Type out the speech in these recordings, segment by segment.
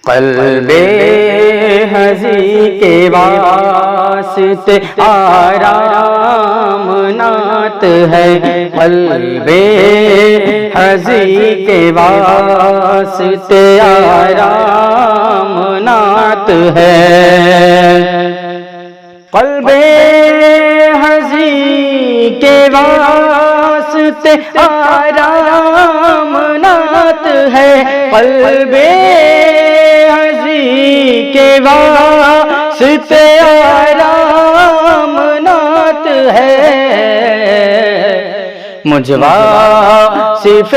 قلب ہزی کے واسطے آرام نعت ہے، قلب ہزی کے واسطے آرام نعت ہے، قلب ہزی کے واسطے آرام نعت ہے، قلب کے واسطے آرام نعت ہے، مجھ واصف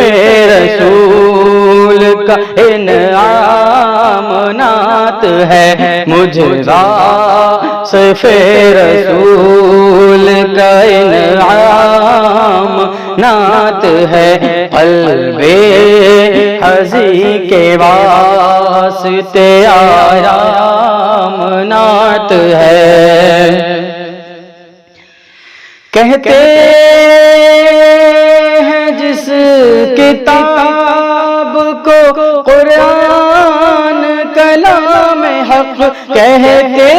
رسول کا انعام نعت ہے، مجھ واصف رسول کا انعام نعت ہے، قلب ہزی کے واسطے آرام نعت ہے، کہتے ہیں جس کتاب کو قرآن کلام حق، کہتے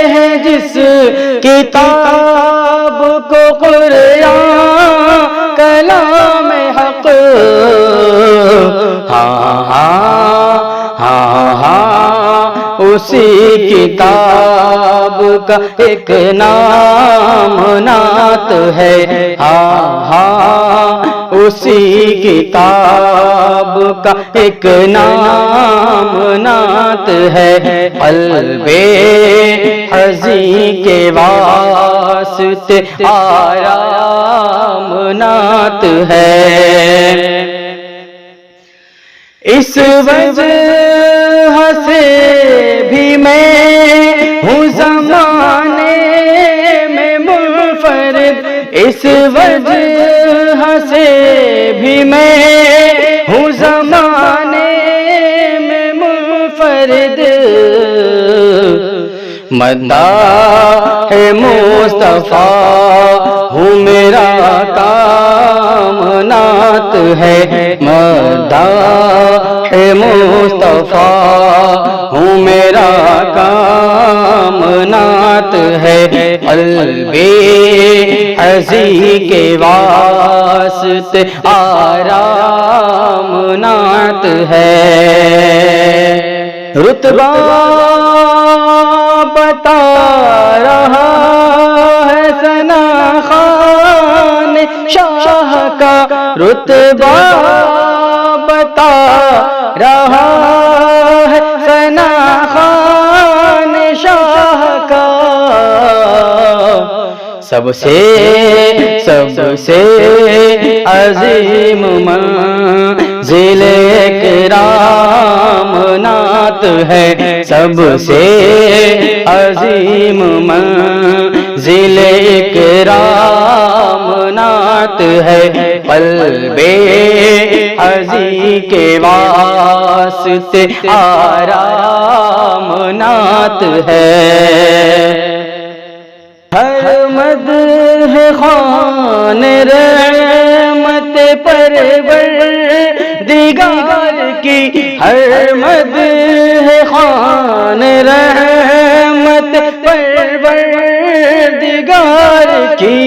ہیں جس کتاب کو قرآن کلام حق، ہاں ہاں ہاں ہاں اسی کتاب کا ایک نام نعت ہے، ہاں ہاں اسی کتاب کا ایک نام نعت ہے، قلب ہزی کے واسطے آرام نعت ہے، اس وجہ سے بھی میں ہوں زمانے میں منفرد، اس وجہ سے بھی میں ہوں زمانے میں منفرد، مداح مصطفیٰ ہوں میرا کام نعت ہے، مداح مصطفیٰ ہوں میرا کام نعت ہے، قلب ہزی کے واسطے آرام نعت ہے، رتبہ بتا رہا ہے ثنا خان شاہ کا، رتبہ بتا رہا ہے ثنا خان شاہ کا، سب سے عظیم منزل اکرام نعت ہے، سب سے عظیم منزل اکرام نعت ہے، قلب ہزی کے واسطے آرام نعت ہے، ہر مدح خوان رحمت پروردگار کی، ہر مدح خوان رحمت پروردگار کی،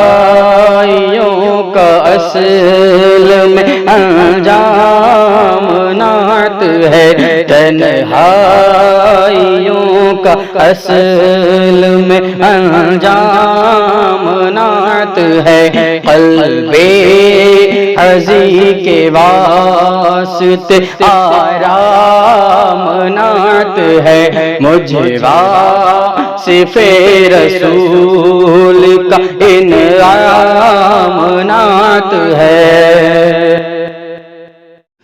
تنہائیوں کا اصل میں انجام نعت ہے، تنہائیوں کا اصل میں انجام نعت ہے، قلب ہزی کے واسطے آرام نعت ہے، مجھ واصف رسول کا انعام نعت ہے،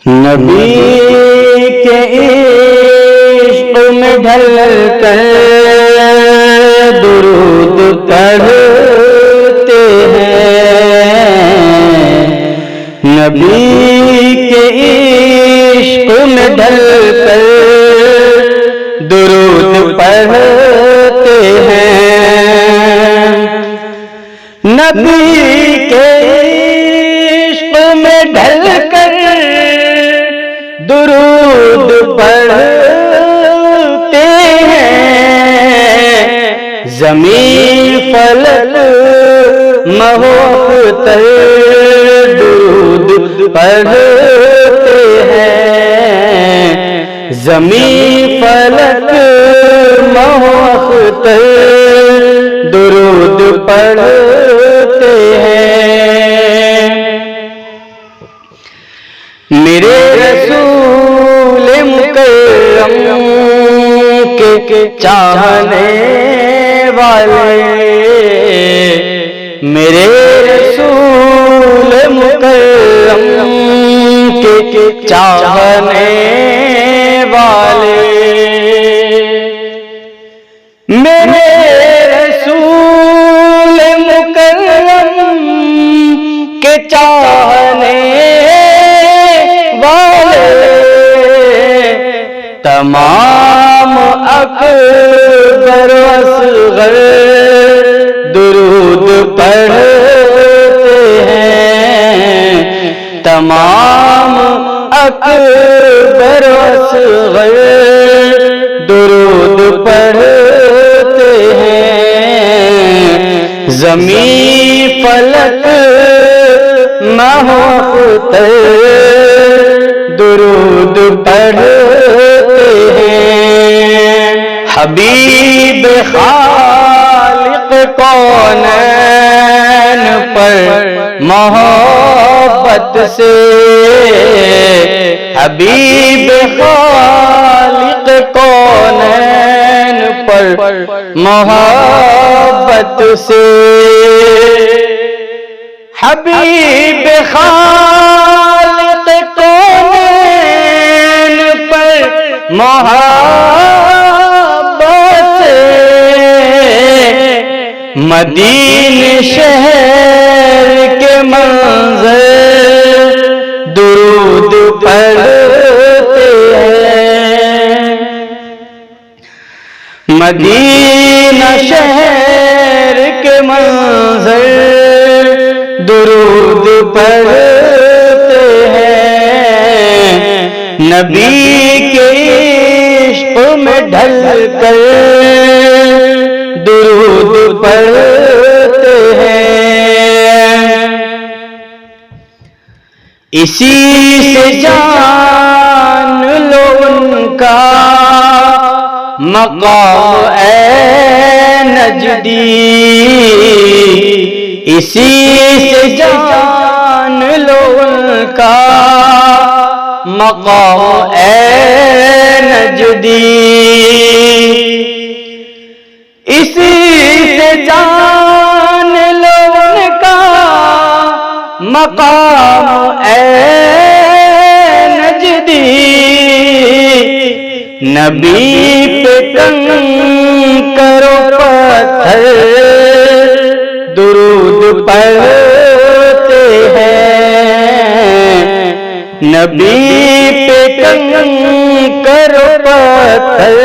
نبی کے عشق میں ڈھل کر درود پڑھتے ہیں، نبی کے عشق میں ڈھل کر درود پڑھتے ہیں، نبی کے عشق میں ڈھل کر زمین فلک مہوختر درود پڑھتے ہیں، زمین فلک مہوختر درود پڑھتے ہیں۔ میرے رسول مکرم کے چاہنے والے، میرے رسول مکرم کے چاہنے والے، میرے رسول مکرم کے چاہنے والے، تمام اکبر و اصغر درود پڑھتے ہیں، تمام اکبر و اصغر درود پڑھتے ہیں، زمین فلک مہوختر درود پڑھتے ہیں۔ حبیب خالق کونین پر محبت سے، حبیب خالق کونین پر محبت سے، حبیب خالق کونین پر محبت سے، مدینہ شہر کے منظر درود پڑھتے ہیں، مدینہ شہر کے منظر درود پڑھتے ہیں، نبی کے عشق میں ڈھل کر درود پڑھتے ہیں، اسی سے جان لو ان کا مقام اے نجدی، اسی سے جان لو ان کا مقام اے نجدی، اسی سے جان لو ان کا مقام اے نجدی، نبی پہ کنکر و پتھر درود پڑھتے ہیں، نبی پہ کنکر و پتھر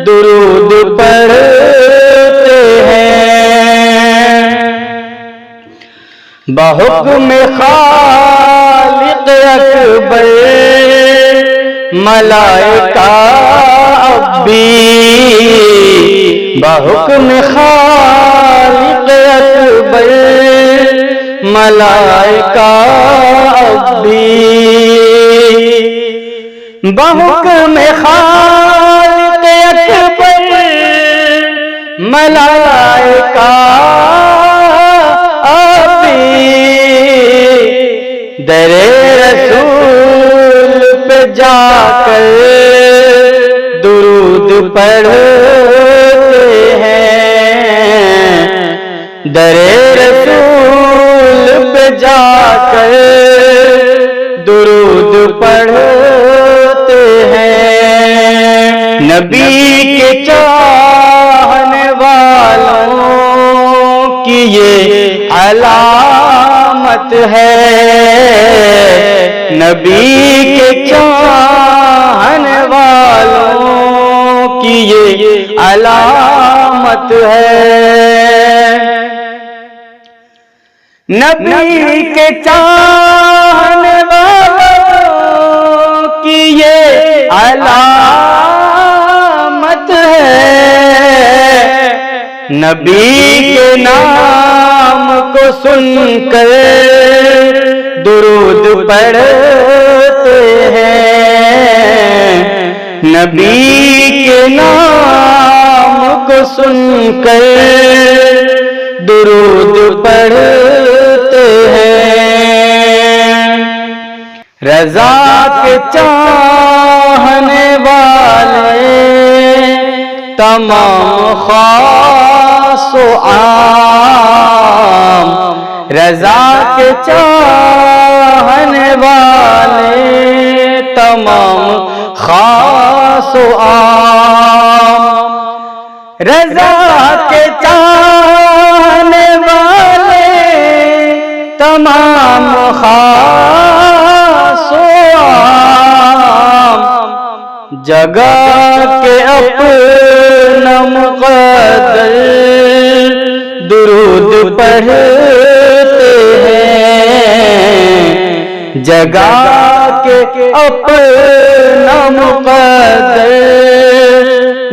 درود پڑھتے ہیں، بحکم خالق اکبر ملائکہ اب بھی، بحکم خالق اکبر ملائکہ اب بھی، بحکم خالق اکبر ملائکہ اب بھی، در رسول پہ جا کر درود پڑھتے ہیں، در رسول پہ جا کر درود پڑھتے ہیں، نبی کے چاہنے والوں کی یہ علامت ہے، نبی کے چاہنے والوں کی یہ علامت ہے، نبی کے چاہنے والوں کی یہ علامت ہے، نبی کے نام کو سن کر درود پڑھتے ہیں، نبی کے نام کو سن کر درود پڑھتے ہیں۔ رضا کے چاہنے والے تمام خاص و عام، رضا کے چاہنے والے تمام خاص و عام، رضا کے چاہنے والے تمام خاص و عام، جگہ کے اپنا مقدر درود پڑھتے ہیں، جگہ کے اپنا مقدر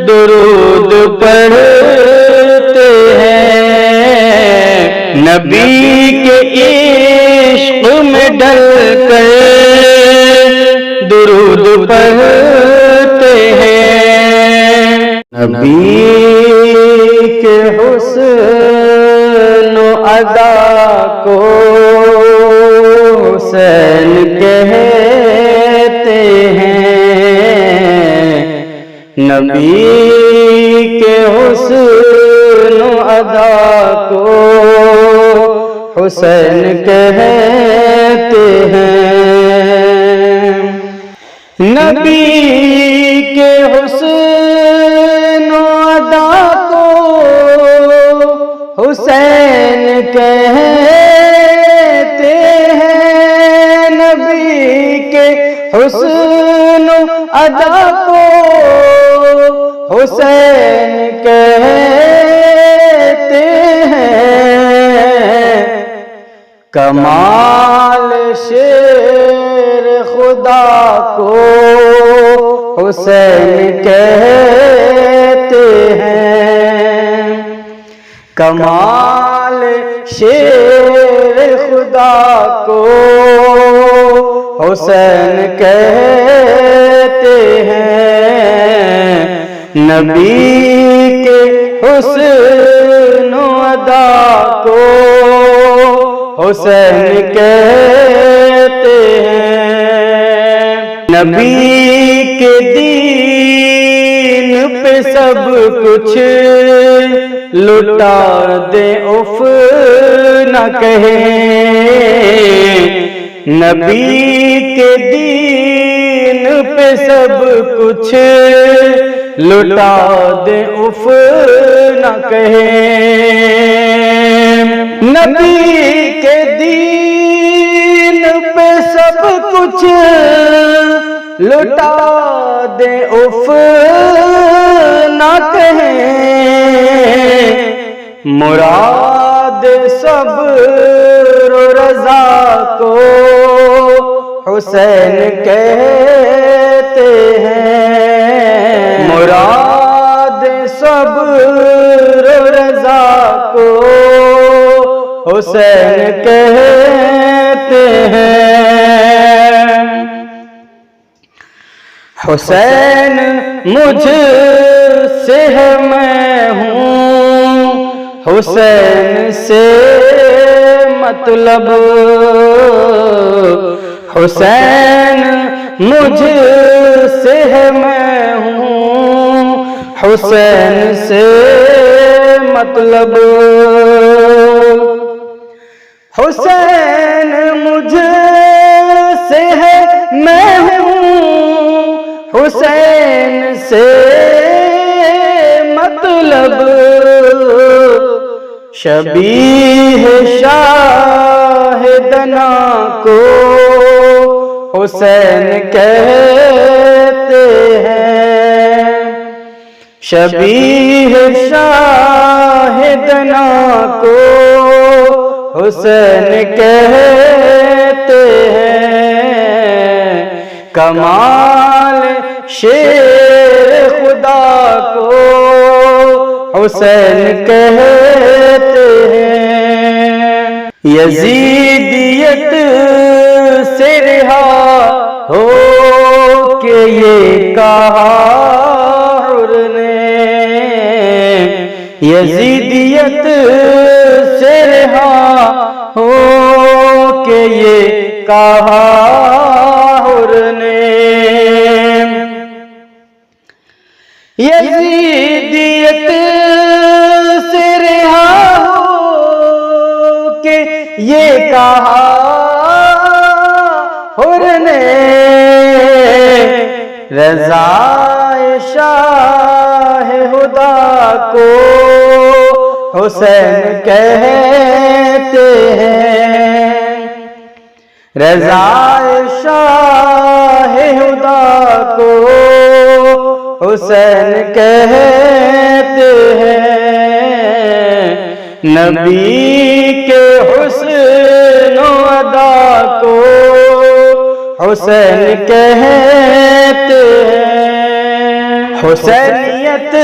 درود پڑھتے ہیں، نبی کے عشق میں ڈل کر درود پڑھتے ہیں، نبی کے حسن و ادا کو حسین کہتے ہیں، نبی کے حسن و ادا کو حسین کہتے ہیں، نبی کے حسن و ادا کو حسین کہتے ہیں، نبی کے حسن و ادا کو حسین کہتے ہیں، کمال شیر خدا کو حسین کہتے ہیں، کمال شیر خدا کو حسین کہتے ہیں، نبی کے حسن و ادا کو حسین کہتے ہیں، نبی کے دین پہ سب کچھ لٹا دے اف نہ کہیں، نبی کے دین پہ سب کچھ لٹا دے اف نہ کہیں، نبی کے دین پہ سب کچھ لٹا دے اف نہ کہیں، مراد صبر و رضا کو حسین کہتے ہیں، مراد صبر و رضا کو حسین کہتے ہیں، حسین مجھ سے ہے میں ہوں، حسین سے مطلب، حسین مجھ سے ہے میں ہوں، حسین سے مطلب، حسین مجھ سے ہے میں ہوں، حسین سے مطلب، شبیہ شاہدنا کو حسین کہتے ہیں، شبیہ شاہدنا کو حسین کہتے ہیں، کمال شیر خدا کو حسین کہتے ہیں۔ یزیدیت سے رہا ہو کہ یہ کہا حر نے، یزیدیت سے رہا ہو کہ یہ کہا حر نے، یزیدیت سے رہا ہو کہ یہ کہا حر نے، رضا شاہ خدا کو حسین کہتے ہیں، رضا شاہ خدا کو حسین کہتے ہیں، نبی کے حسن و ادا کو حسین کہتے ہیں، حسینیت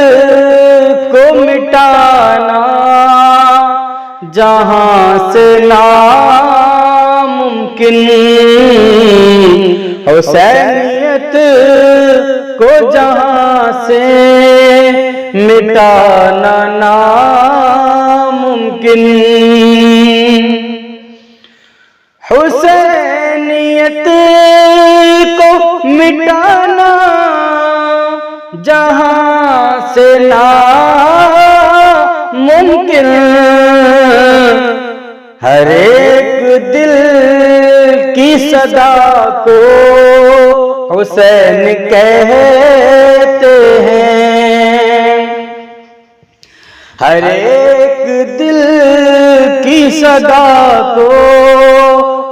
کو مٹانا جہاں سے ناممکن، حسینیت کو جہاں سے مٹانا ناممکن، حسینیت کو مٹانا جہاں سے ناممکن، ہر ایک دل کی صدا کو حسین کہتے ہیں، ہر ایک دل کی صدا کو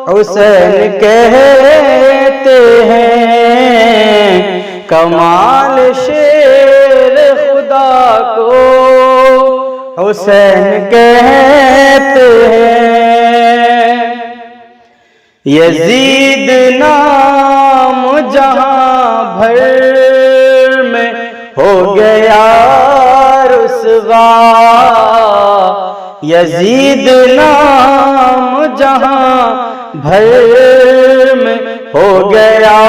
حسین کہتے ہیں، کمال شیر خدا کو حسین کہتے ہیں، یزید نام جہاں بھر میں ہو گیا رسوا، یزید نام جہاں بھر میں ہو گیا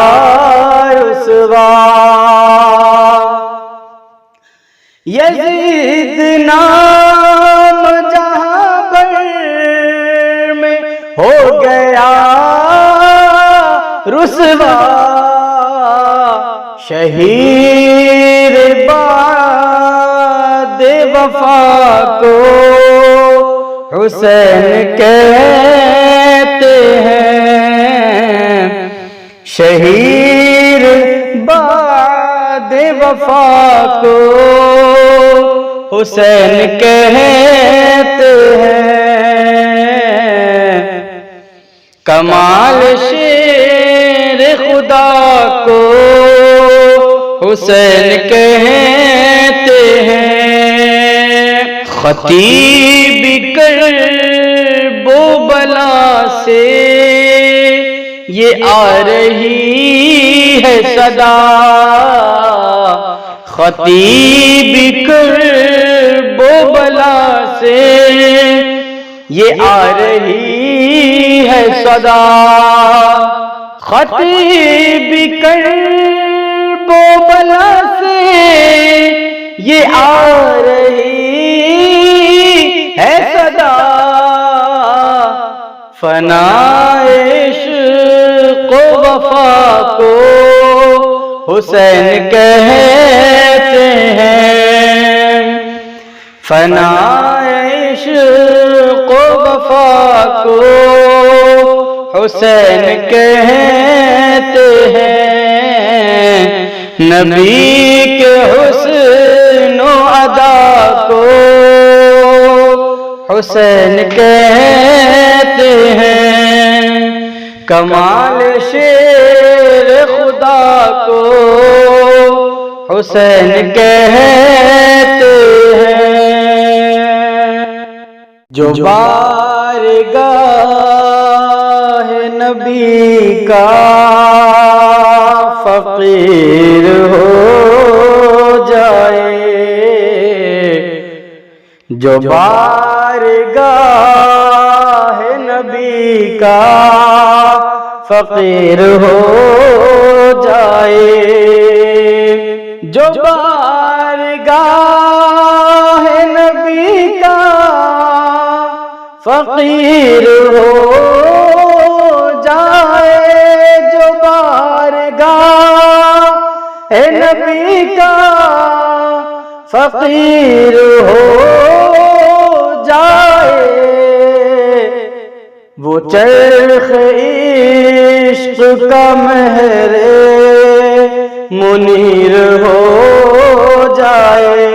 رسوا، یزید نام جہاں بھر میں ہو گیا رسوا، شہیر باد وفا کو حسین کہتے ہیں، شہیر باد وفا کو حسین کہتے ہیں، کمال شیر خدا کو حسین کہتے ہیں، خطیب کرب و بلا سے یہ آ رہی ہے صدا، خطیب کرب و بلا سے یہ آ رہی ہے صدا، خطیب کرب و بلا سے یہ آ رہی ہے صدا، فنائے عشق و وفا کو حسین کہتے ہیں، فنائے عشق و وفا کو حسین کہتے ہیں، نبی کے حسن و ادا کو حسین کہتے ہیں، کمال شیر خدا کو حسین کہتے ہیں، جو بارگاہ نبی کا فقیر ہو جائے جو بارگاہ نبی کا فقیر ہو جائے، جو بارگاہ نبی کا فقیر ہو جائے، جو بارگاہ نبی کا فقیر ہو جائے، وہ چرخ عشق کا مہر منیر ہو جائے،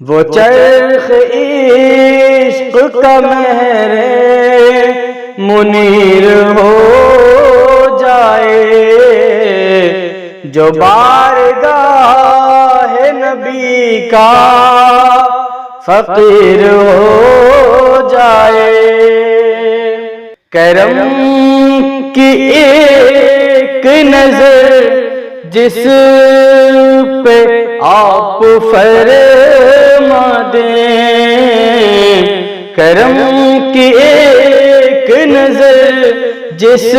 وہ چرخ عشق کا مہر منیر ہو جائے، جو بارگاہ نبی کا فقیر ہو جائے۔ کرم کی ایک نظر جس پہ آپ فرما دیں، کرم کی ایک نظر جس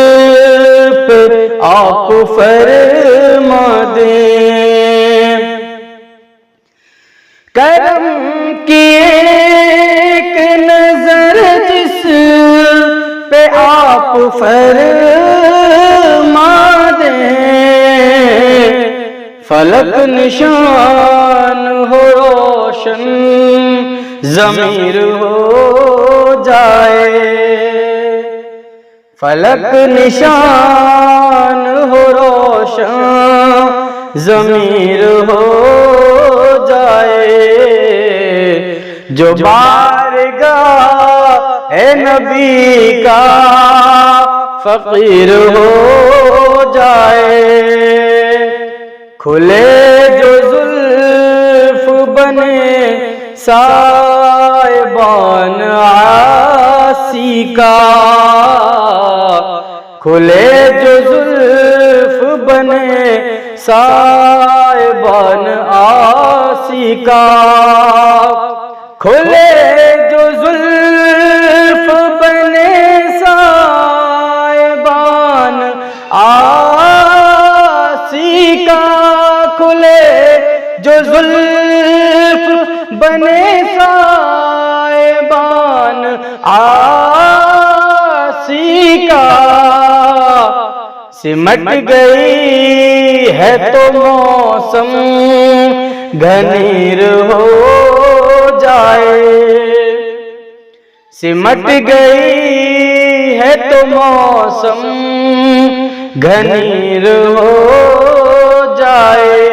پہ آپ فرما دیں، کرم کی ایک نظر جس پہ آپ فرما دیں، فلک نشان ہو روشن ضمیر ہو جائے، فلک نشان ہو روشن ضمیر ہو جائے، جو بارگاہ نبی کا فقیر ہو جائے، کھلے جو زلف بنے سائبان عاصی کا، کھلے جو زلف بنے سائبان عاصی کا، کھلے جو زلف بنے سائبان عاصی کا، کھلے جو زلف بنے سائبان عاصی کا، سمٹ گئی ہے تو موسم گھنیر ہو جائے، سمٹ گئی ہے تو موسم گھنیر ہو جائے،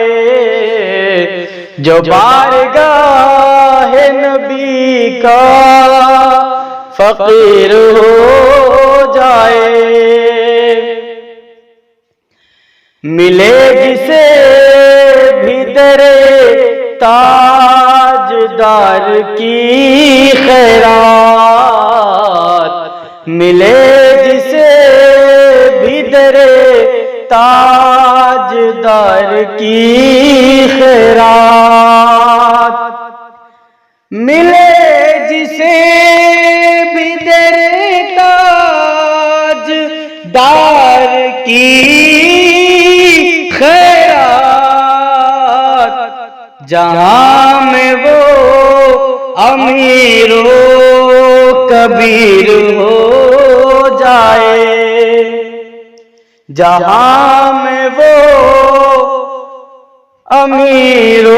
جو بارگاہ نبی کا فقیر ہو جائے، ملے جسے بھی درے تاجدار کی خیرات، ملے جسے بھی درے تاجدار کی خیرات، ملے جسے بھی درے تاجدار کی خیرات، جہاں میں وہ امیر و کبیر ہو جائے، جہاں میں وہ امیر و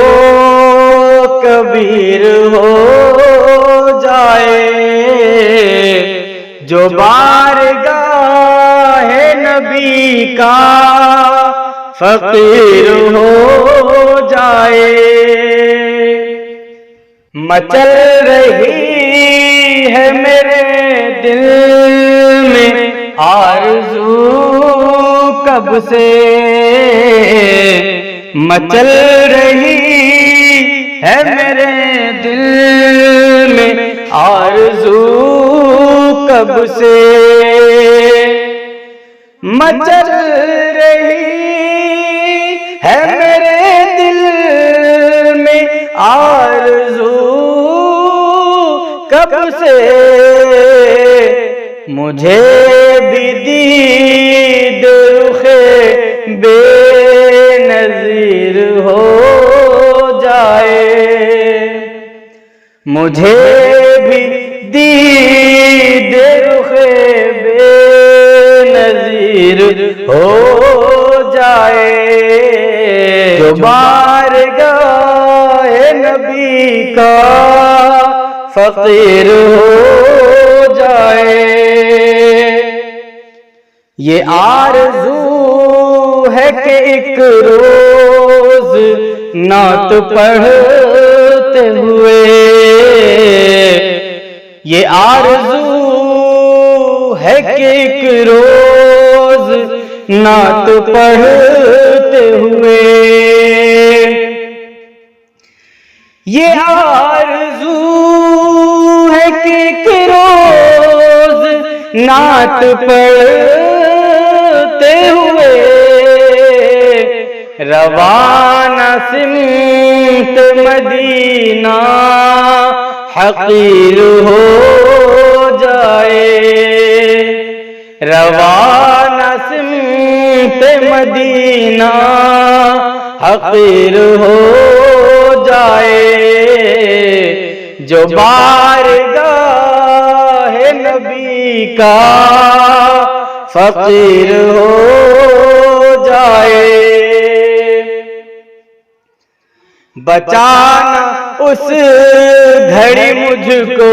کبیر ہو جائے، جو بارگاہ نبی کا فقیر ہو جائے، مچل رہی ہے میرے دل میں آرزو کب سے، مچل رہی ہے میرے دل میں آرزو کب سے، مچل رہی ہے میرے دل میں آرزو کب سے مجھے بھی دید رخ بے نظیر ہو جائے، مجھے بھی دید رخ بے نظیر ہو جائے، جو بارگاہ نبی کا فقیر ہو جائے۔ یہ آرزو ہے کہ ایک روز نعت پڑھتے ہوئے، یہ آرزو ہے کہ ایک روز نعت پڑھتے ہوئے، یہ آرزو ہے کہ ایک روز نعت پڑھتے ہوئے روانہ سمت مدینہ حقیر ہو جائے، روانہ سمت مدینہ حقیر ہو جائے، جو بارگاہ نبی کا فقیر ہو جائے۔ بچانا اس گھڑی مجھ کو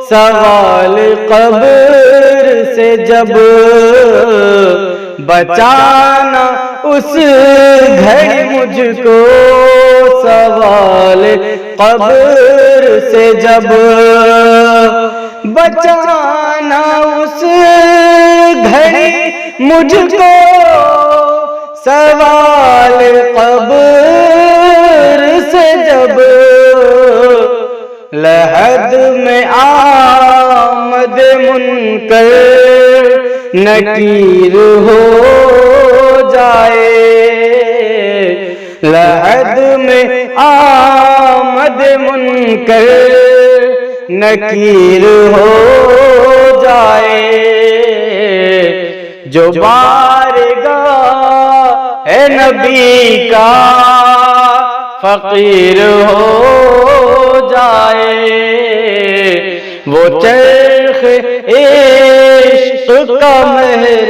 سوال قبر سے جب، بچانا اس گھڑی مجھ کو سوال قبر سے جب، بچانا اس گھڑی مجھ کو سوال قبر سے جب، لحد میں آمد منکر نکیر ہو جائے، لحد میں آمد منکر نکیر ہو جائے، جو بارگاہ اے نبی کا فقیر ہو جائے، وہ چرخ عشق کا مہر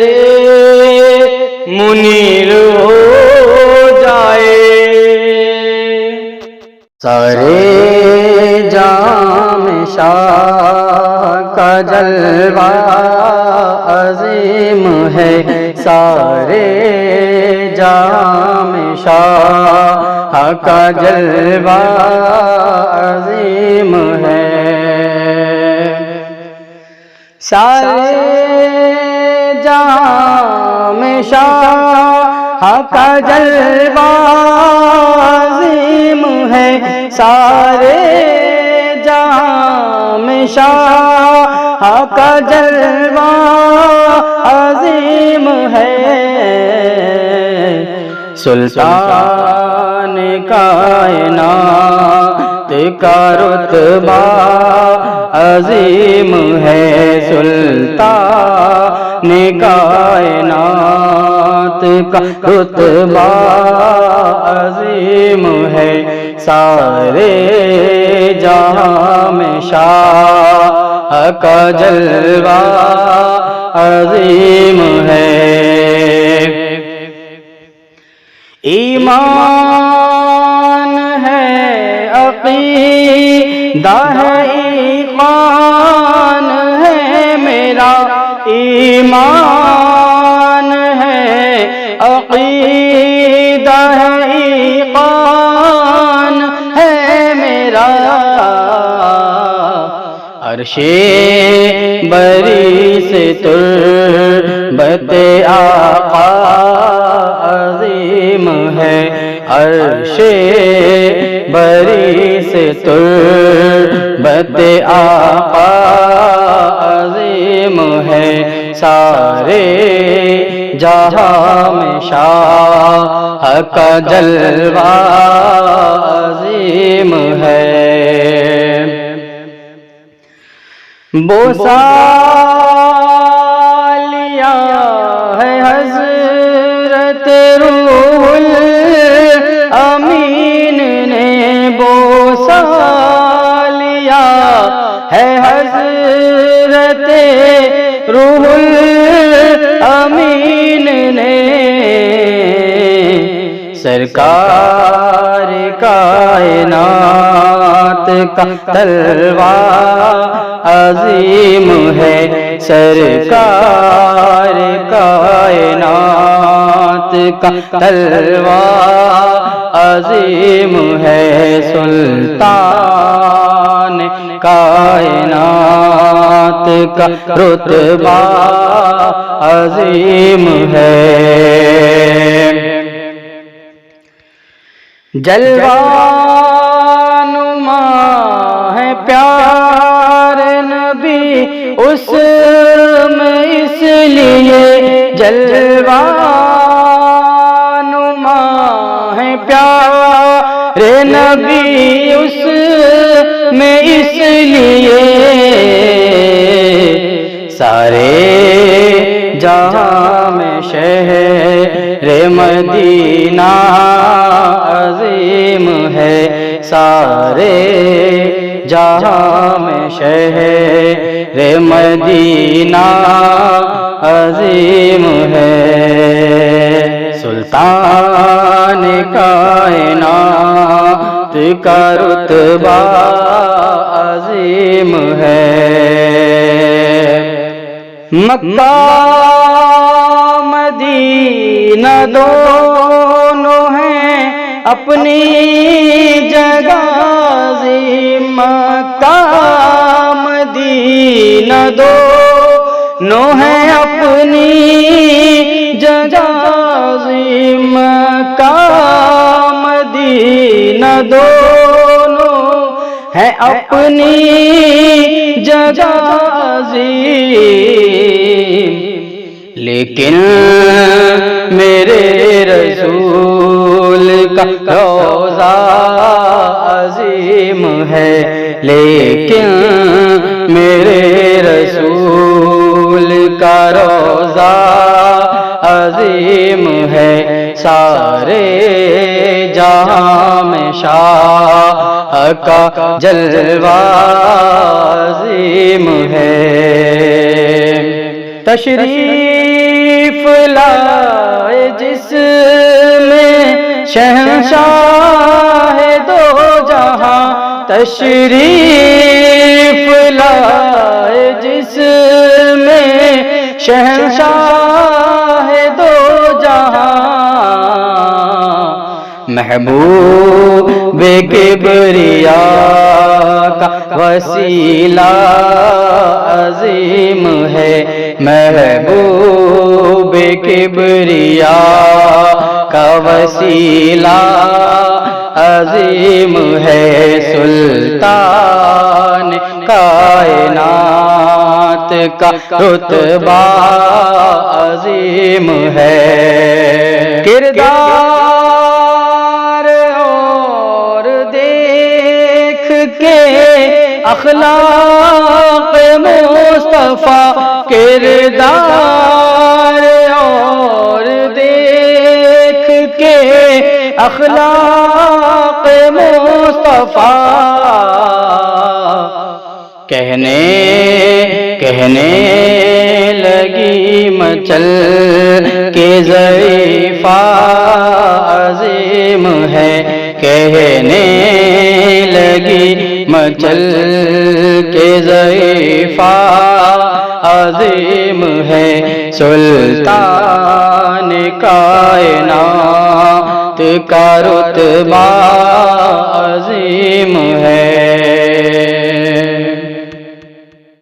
منیر ہو جائے۔ سارے جام شاہ کا جلوہ عظیم ہے، سارے جام شاہ کا جلوہ عظیم ہے، سارے جام شاہ کا جلوہ عظیم ہے، سارے جام شاہ کا جلوہ عظیم ہے، سلطان کائنات کا رتبہ عظیم ہے، سلطان کائنات کا رتبہ عظیم ہے، سارے جہاں میں شاہ کا جلوہ عظیم ہے۔ ایمان ہے عقیدہ ہے ایمان ہے میرا، ایمان ہے عقیدہ ہے ایمان ہے میرا، عرش بری سے تربت آقا عظیم ہے، عرش بری سے تربت آقا عظیم ہے، سارے جہاں میں شاہ کا جلوہ عظیم ہے۔ بوسا لیا ہے حضرت روح الامین نے، بوسا لیا ہے حضرت روح الامین نے، سرکار کائنات کا تلوار عظیم ہے، سرکار کائنات کا تلوار عظیم ہے، سلطان کائنات کا رتبہ عظیم ہے، جلوہ نما ہے پیار نبی اس میں، اس لیے جلوہ نما ہے پیار نبی اس میں، اس لیے سارے جہاں میں شہر مدینہ عظیم ہے، سارے جہاں میں شہر مدینہ عظیم ہے، سلطان کائنات کا رتبہ عظیم ہے، مکہ مدینہ دونوں ہیں اپنی جگہ عظیم، مکہ مدینہ دونوں ہیں اپنی جگہ عظیم، مکہ مدینہ دونوں ہیں اپنی جگہ عظیم، لیکن میرے رسول کا روضہ عظیم ہے، لیکن میرے رسول کا روضہ عظیم ہے، سارے جہاں میں شاہ کا جلوہ عظیم ہے، تشریف لائے جس میں شہنشاہ دو جہاں، تشریف لائے جس میں شہنشاہ دو جہاں، محبوب کبریا کا وسیلہ عظیم ہے، محبوب کبریا کا وسیلہ عظیم ہے، سلطان کائنات کا رتبہ عظیم ہے، کردار اور دیکھ کے اخلاق مصطفیٰ، کردار اور دیکھ کے اخلاق مصطفیٰ، کہنے لگی مچل کے ضعیفہ عظیم ہے، کہنے لگی مچل کے ضعیفہ عظیم ہے، سلطان کائنات کا رتبہ عظیم ہے۔